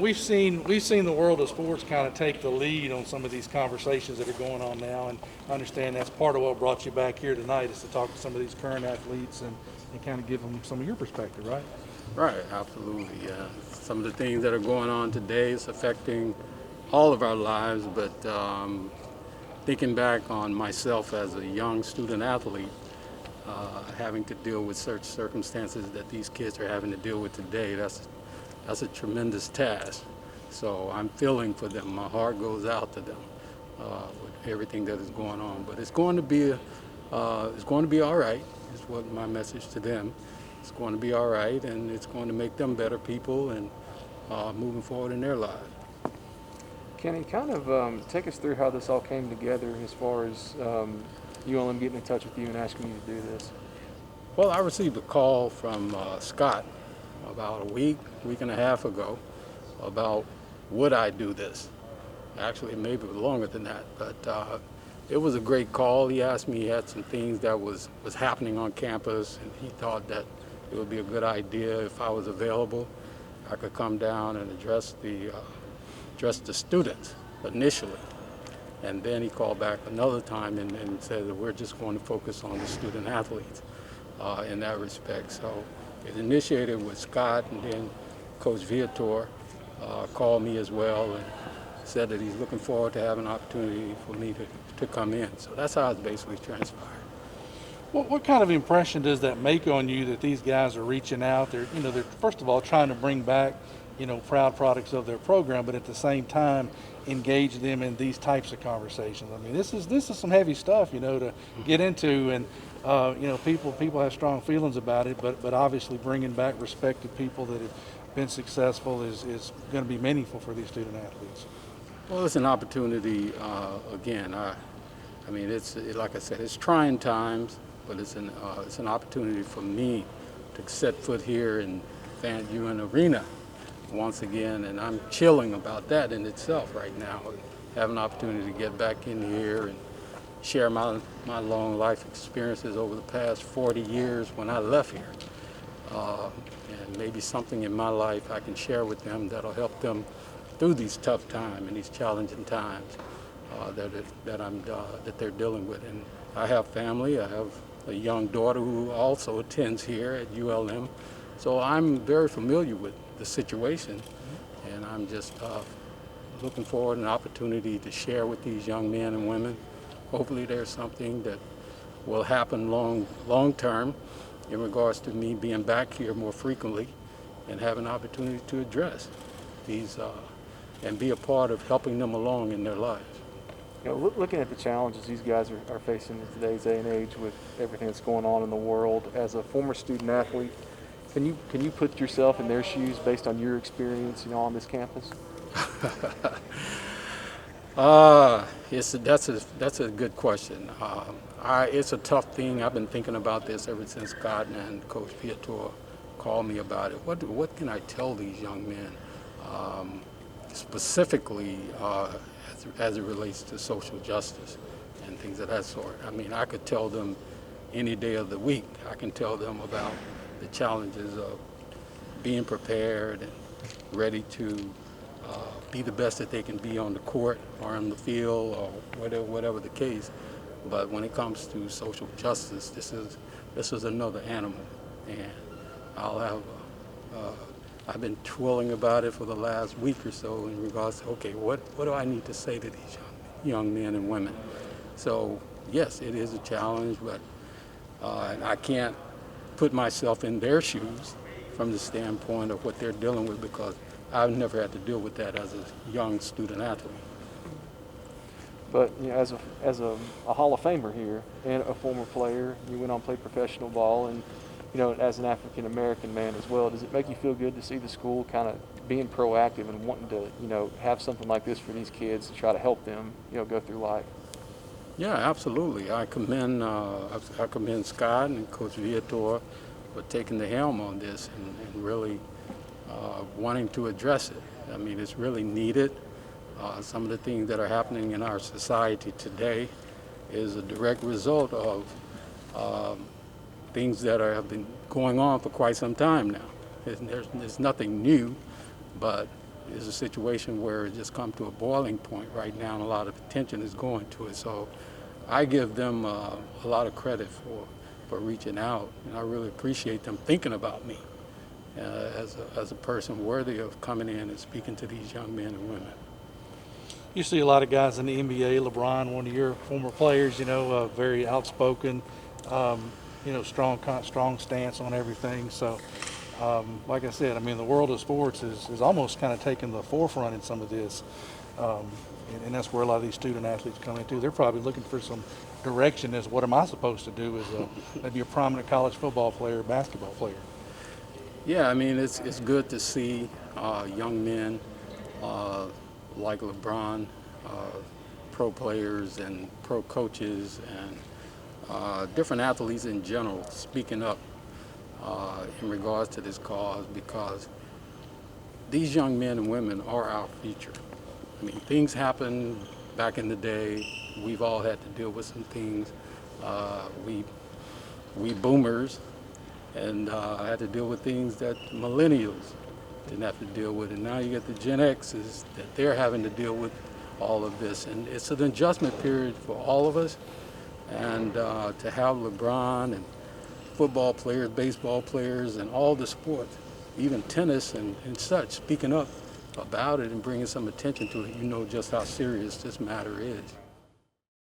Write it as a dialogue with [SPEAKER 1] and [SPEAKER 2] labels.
[SPEAKER 1] we've seen the world of sports kind of take the lead on some of these conversations that are going on now, and I understand that's part of what brought you back here tonight is to talk to some of these current athletes and kind of give them some of your perspective, right?
[SPEAKER 2] Right, absolutely. Some of the things that are going on today is affecting all of our lives, but thinking back on myself as a young student athlete, having to deal with certain circumstances that these kids are having to deal with today, that's a tremendous task. So I'm feeling for them. My heart goes out to them with everything that is going on. But it's going to be all right. Is what my message to them. It's going to be all right, and it's going to make them better people and moving forward in their lives.
[SPEAKER 3] Kenny, kind of take us through how this all came together as far as ULM getting in touch with you and asking you to do this.
[SPEAKER 2] Well, I received a call from Scott about a week and a half ago about would I do this. Actually, maybe longer than that, but it was a great call. He asked me, he had some things that was happening on campus, and he thought that it would be a good idea if I was available. I could come down and address the students initially. And then he called back another time and said that we're just going to focus on the student athletes in that respect. So it initiated with Scott, and then Coach Viator called me as well and said that he's looking forward to having an opportunity for me to come in. So that's how it basically transpired.
[SPEAKER 1] What kind of impression does that make on you that these guys are reaching out? They're first of all trying to bring back, proud products of their program, but at the same time engage them in these types of conversations. I mean, this is some heavy stuff, to get into, and people have strong feelings about it, but obviously bringing back respected people that have been successful is going to be meaningful for these student athletes.
[SPEAKER 2] Well, it's an opportunity. Again, I mean, like I said, it's trying times, but it's an opportunity for me to set foot here in Van Buren Arena once again, and I'm chilling about that in itself right now. Have an opportunity to get back in here and share my long life experiences over the past 40 years when I left here, and maybe something in my life I can share with them that'll help them through these tough times and these challenging times that they're dealing with. And I have family. I have a young daughter who also attends here at ULM, so I'm very familiar with the situation, and I'm just looking forward to an opportunity to share with these young men and women. Hopefully there's something that will happen long term in regards to me being back here more frequently and have an opportunity to address these and be a part of helping them along in their lives.
[SPEAKER 3] Looking at the challenges these guys are facing in today's day and age with everything that's going on in the world, as a former student athlete, can you put yourself in their shoes based on your experience, on this campus? That's a good question. It's a tough thing. I've been thinking about this ever since Scott and Coach Viator called me about it. What can I tell these young men, specifically as it relates to social justice and things of that sort? I mean, I could tell them any day of the week. I can tell them about the challenges of being prepared and ready to be the best that they can be on the court or on the field or whatever the case. But when it comes to social justice, this is another animal, and I've been twirling about it for the last week or so in regards to, okay, what do I need to say to these young men and women? So yes, it is a challenge, but I can't put myself in their shoes from the standpoint of what they're dealing with, because I've never had to deal with that as a young student athlete. But as a Hall of Famer here and a former player, you went on to play professional ball, and as an African American man as well, does it make you feel good to see the school kind of being proactive and wanting to have something like this for these kids to try to help them go through life?
[SPEAKER 2] Yeah, absolutely. I commend Scott and Coach Viator for taking the helm on this and really wanting to address it. I mean, it's really needed. Some of the things that are happening in our society today is a direct result of things that have been going on for quite some time now. There's nothing new, but
[SPEAKER 3] is a situation where it just come to a boiling point right now, and a lot of attention is going to it. So I give them a lot of credit for reaching out, and I really appreciate them thinking about me as a person worthy of coming in and speaking to these young men and women.
[SPEAKER 1] You see a lot of guys in the NBA, LeBron, one of your former players, very outspoken, strong stance on everything. So, like I said, I mean, the world of sports is almost kind of taking the forefront in some of this. And that's where a lot of these student athletes come into. They're probably looking for some direction as what am I supposed to do as maybe a prominent college football player, basketball player.
[SPEAKER 3] Yeah, I mean, it's good to see young men like LeBron, pro players and pro coaches and different athletes in general speaking up in regards to this cause, because these young men and women are our future. I mean, things happen back in the day. We've all had to deal with some things. We boomers and had to deal with things that millennials didn't have to deal with. And now you get the Gen X's that they're having to deal with all of this. And it's an adjustment period for all of us. And to have LeBron and football players, baseball players, and all the sports, even tennis and such, speaking up about it and bringing some attention to it, you know just how serious this matter is.